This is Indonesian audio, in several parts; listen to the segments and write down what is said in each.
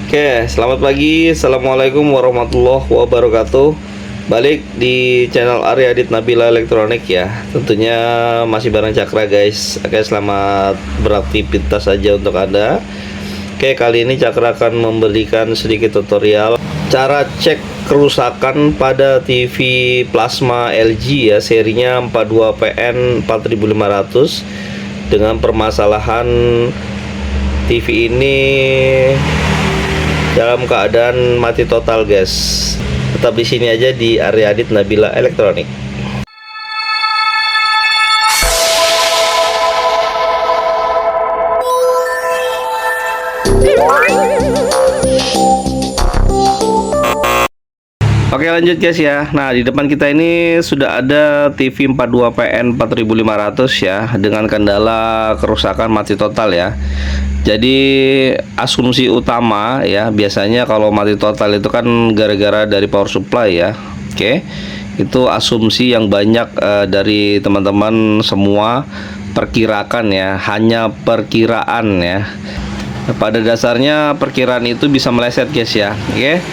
Oke, selamat pagi. Assalamualaikum warahmatullahi wabarakatuh. Balik di channel Arya Adit Nabila Elektronik ya. Tentunya masih bareng Cakra guys. Oke, selamat beraktivitas saja untuk Anda. Oke, kali ini Cakra akan memberikan sedikit tutorial cara cek kerusakan pada TV plasma LG ya, serinya 42PN 4500 dengan permasalahan TV ini dalam keadaan mati total guys. Tetap di sini aja di Arya Adit Nabila Elektronik. Oke, lanjut guys ya. Nah, di depan kita ini sudah ada TV 42PN 4500 ya, dengan kendala kerusakan mati total ya. Jadi asumsi utama ya, biasanya kalau mati total itu kan gara-gara dari power supply ya. Oke, itu asumsi yang banyak dari teman-teman semua perkirakan ya, hanya perkiraan ya. Pada dasarnya perkiraan itu bisa meleset guys ya. Oke,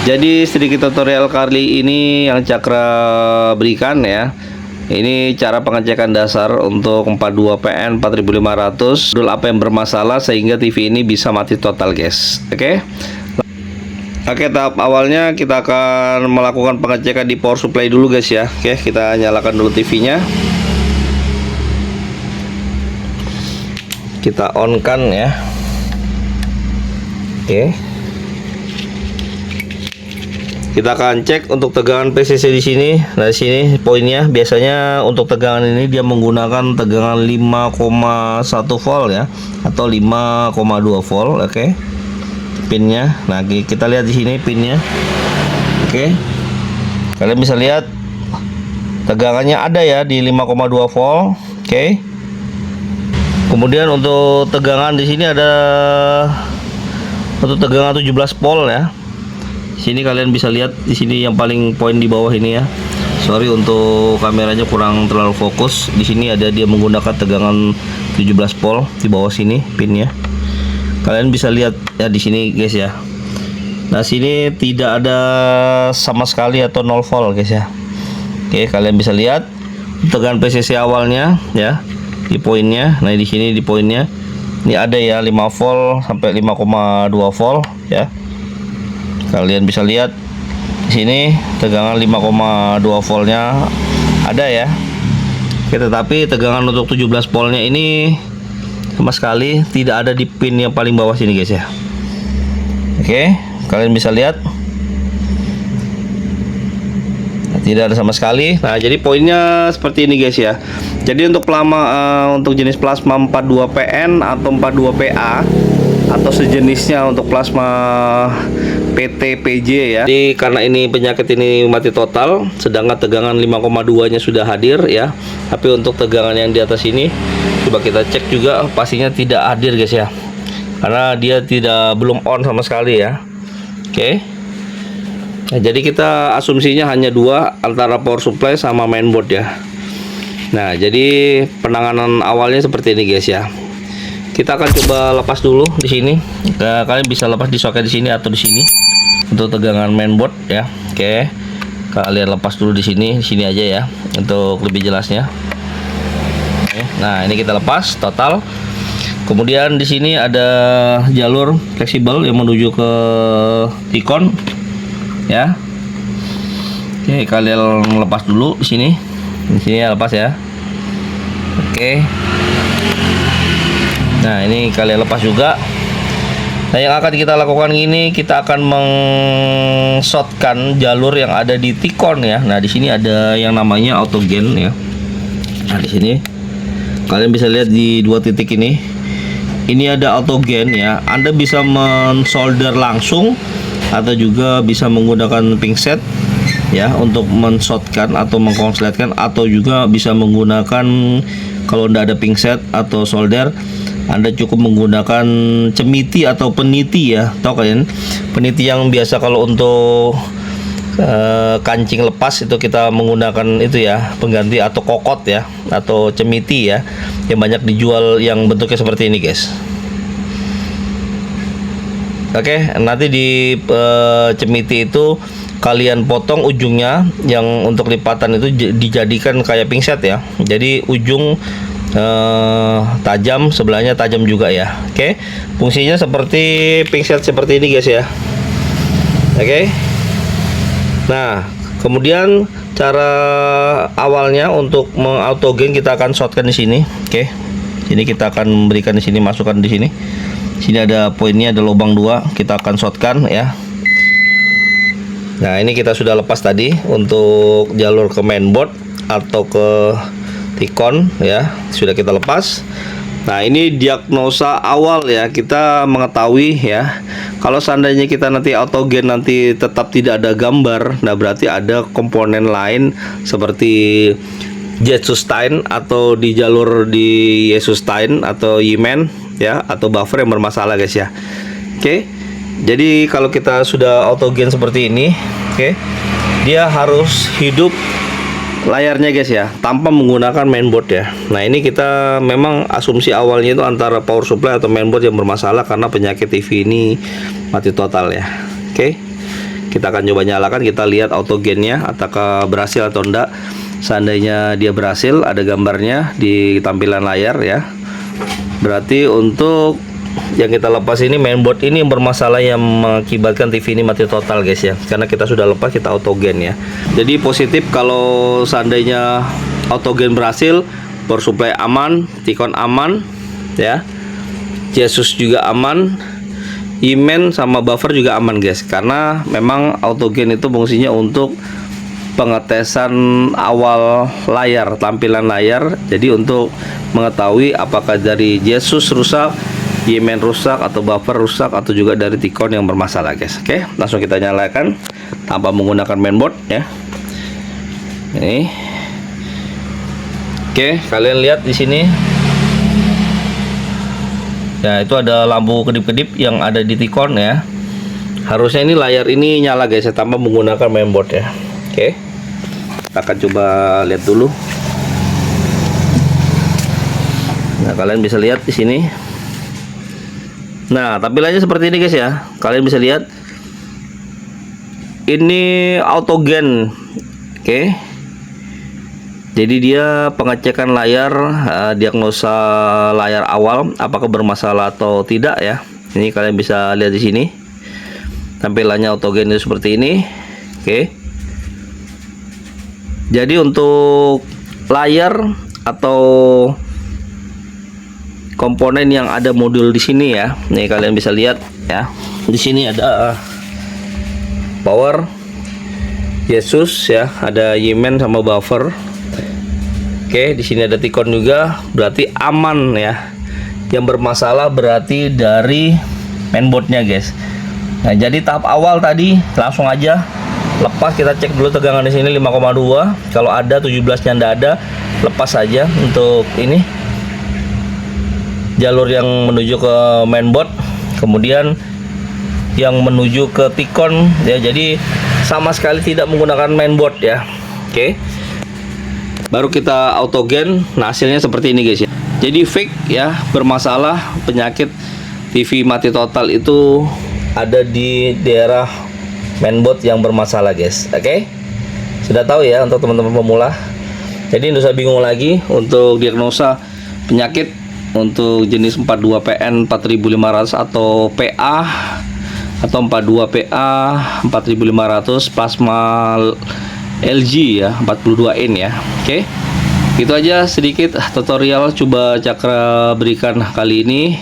jadi sedikit tutorial kali ini yang Cakra berikan ya. Ini cara pengecekan dasar untuk 42PN 4500. Dulu apa yang bermasalah sehingga TV ini bisa mati total guys. Oke, tahap awalnya kita akan melakukan pengecekan di power supply dulu guys ya. Oke, kita nyalakan dulu TV-nya. Kita on kan ya. Oke. Kita akan cek untuk tegangan PCC di sini. Nah, di sini poinnya biasanya untuk tegangan ini dia menggunakan tegangan 5,1 volt ya, atau 5,2 volt. Oke. Pinnya. Nah, kita lihat di sini pinnya. Oke. Kalian bisa lihat tegangannya ada ya di 5,2 volt. Oke. Kemudian untuk tegangan di sini ada untuk tegangan 17 volt ya. Sini kalian bisa lihat di sini yang paling poin di bawah ini ya. Sorry untuk kameranya kurang terlalu fokus. Di sini ada dia menggunakan tegangan 17 volt di bawah sini pinnya. Kalian bisa lihat ya di sini guys ya. Nah, sini tidak ada sama sekali atau 0 volt guys ya. Oke, kalian bisa lihat tegangan PCC awalnya ya di poinnya. Nah, di sini di poinnya ini ada ya 5 volt sampai 5,2 volt ya. Kalian bisa lihat di sini tegangan 5,2 voltnya ada ya. Oke, tetapi tegangan untuk 17 voltnya ini sama sekali tidak ada di pin yang paling bawah sini guys ya. Oke, kalian bisa lihat tidak ada sama sekali. Nah, jadi poinnya seperti ini guys ya. Jadi untuk untuk jenis plasma 42PN atau 42PA atau sejenisnya untuk plasma PTPJ ya. Jadi karena ini penyakit ini mati total, sedangkan tegangan 5,2 nya sudah hadir ya. Tapi untuk tegangan yang di atas ini coba kita cek juga, pastinya tidak hadir guys ya. Karena dia belum on sama sekali ya. Oke. Nah, jadi kita asumsinya hanya dua, antara power supply sama mainboard ya. Nah, jadi penanganan awalnya seperti ini guys ya. Kita akan coba lepas dulu di sini. Kalian bisa lepas di soket di sini atau di sini untuk tegangan mainboard ya. Oke. Kalian lepas dulu di sini aja ya untuk lebih jelasnya. Oke. Nah, ini kita lepas total. Kemudian di sini ada jalur fleksibel yang menuju ke Ticon ya. Oke, kalian lepas dulu di sini. Di sini ya, lepas ya. Oke. Nah, ini kalian lepas juga. Nah, yang akan kita lakukan ini, kita akan meng-shotkan jalur yang ada di Ticon ya. Nah, di sini ada yang namanya autogen ya. Nah, di sini kalian bisa lihat di dua titik ini. Ini ada autogen ya. Anda bisa men-solder langsung atau juga bisa menggunakan pinset ya untuk men-shotkan atau mengkonsletkan, atau juga bisa menggunakan, kalau tidak ada pinset atau solder, Anda cukup menggunakan cemiti atau peniti ya. Tahu kalian peniti yang biasa kalau untuk kancing lepas itu kita menggunakan itu ya, pengganti atau kokot ya, atau cemiti ya, yang banyak dijual yang bentuknya seperti ini guys. Oke, nanti di cemiti itu kalian potong ujungnya, yang untuk lipatan itu dijadikan kayak pingset ya. Jadi ujung tajam, sebelahnya tajam juga ya. Oke, fungsinya seperti pingset seperti ini guys ya. Oke. Nah, kemudian cara awalnya untuk mengautogen kita akan shotkan di sini. Oke. Ini kita akan memberikan di sini, masukkan di sini. Sini ada poinnya, ada lubang 2, kita akan shotkan ya. Nah, ini kita sudah lepas tadi untuk jalur ke mainboard atau ke Ticon ya, sudah kita lepas. Nah, ini diagnosa awal ya, kita mengetahui ya, kalau seandainya kita nanti autogen nanti tetap tidak ada gambar, nah berarti ada komponen lain seperti jet sustain atau di jalur di sustain atau Yemen ya, atau buffer yang bermasalah guys ya. Oke. Jadi kalau kita sudah autogen seperti ini, oke, dia harus hidup layarnya guys ya, tanpa menggunakan mainboard ya. Nah, ini kita memang asumsi awalnya itu antara power supply atau mainboard yang bermasalah karena penyakit TV ini mati total ya. Oke. Kita akan coba nyalakan, kita lihat autogennya apakah berhasil atau enggak. Seandainya dia berhasil, ada gambarnya di tampilan layar ya, berarti untuk yang kita lepas ini mainboard ini yang bermasalah, yang mengakibatkan TV ini mati total guys ya, karena kita sudah lepas, kita autogen ya. Jadi positif kalau seandainya autogen berhasil, power supply aman, Ticon aman ya, Jesus juga aman, Yemen sama buffer juga aman guys, karena memang autogen itu fungsinya untuk pengetesan awal layar, tampilan layar. Jadi untuk mengetahui apakah dari Jesus rusak, Yemen rusak, atau buffer rusak, atau juga dari Ticon yang bermasalah guys. Oke, langsung kita nyalakan tanpa menggunakan mainboard ya. Ini. Oke, kalian lihat di sini. Ya, itu ada lampu kedip-kedip yang ada di Ticon ya. Harusnya ini layar ini nyala guys ya, tanpa menggunakan mainboard ya. Oke. Kita akan coba lihat dulu. Nah, kalian bisa lihat di sini. Nah, tampilannya seperti ini guys ya. Kalian bisa lihat. Ini autogen. Oke. Jadi dia pengecekan layar, diagnosa layar awal apakah bermasalah atau tidak ya. Ini kalian bisa lihat di sini. Tampilannya autogen itu seperti ini. Oke. Jadi untuk layar atau komponen yang ada modul di sini ya. Nih kalian bisa lihat ya. Di sini ada power, Jesus ya, ada Yemen sama buffer. Oke, di sini ada Ticon juga, berarti aman ya. Yang bermasalah berarti dari mainboardnya guys. Nah, jadi tahap awal tadi langsung aja lepas, kita cek dulu tegangan di sini 5,2. Kalau ada 17-nya enggak ada, lepas saja untuk ini jalur yang menuju ke mainboard, kemudian yang menuju ke Ticon ya. Jadi sama sekali tidak menggunakan mainboard ya. Oke. Baru kita autogen. Nah, hasilnya seperti ini guys ya. Jadi fake ya, bermasalah penyakit TV mati total itu ada di daerah mainboard yang bermasalah guys. Oke. Sudah tahu ya untuk teman-teman pemula. Jadi tidak usah bingung lagi untuk diagnosa penyakit untuk jenis 42PN 4500 atau PA atau 42PA 4500 plasma LG ya, 42N ya. Oke. Itu aja sedikit tutorial coba Cakra berikan kali ini.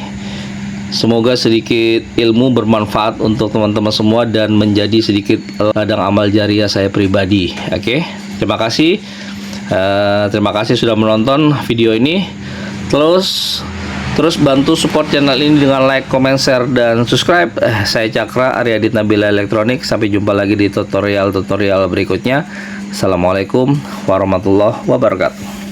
Semoga sedikit ilmu bermanfaat untuk teman-teman semua dan menjadi sedikit ladang amal jariah saya pribadi. Oke. Terima kasih. Terima kasih sudah menonton video ini. Terus bantu support channel ini dengan like, comment, share, dan subscribe. Saya Cakra, Arya Adit Nabila Elektronik. Sampai jumpa lagi di tutorial berikutnya. Assalamualaikum warahmatullahi wabarakatuh.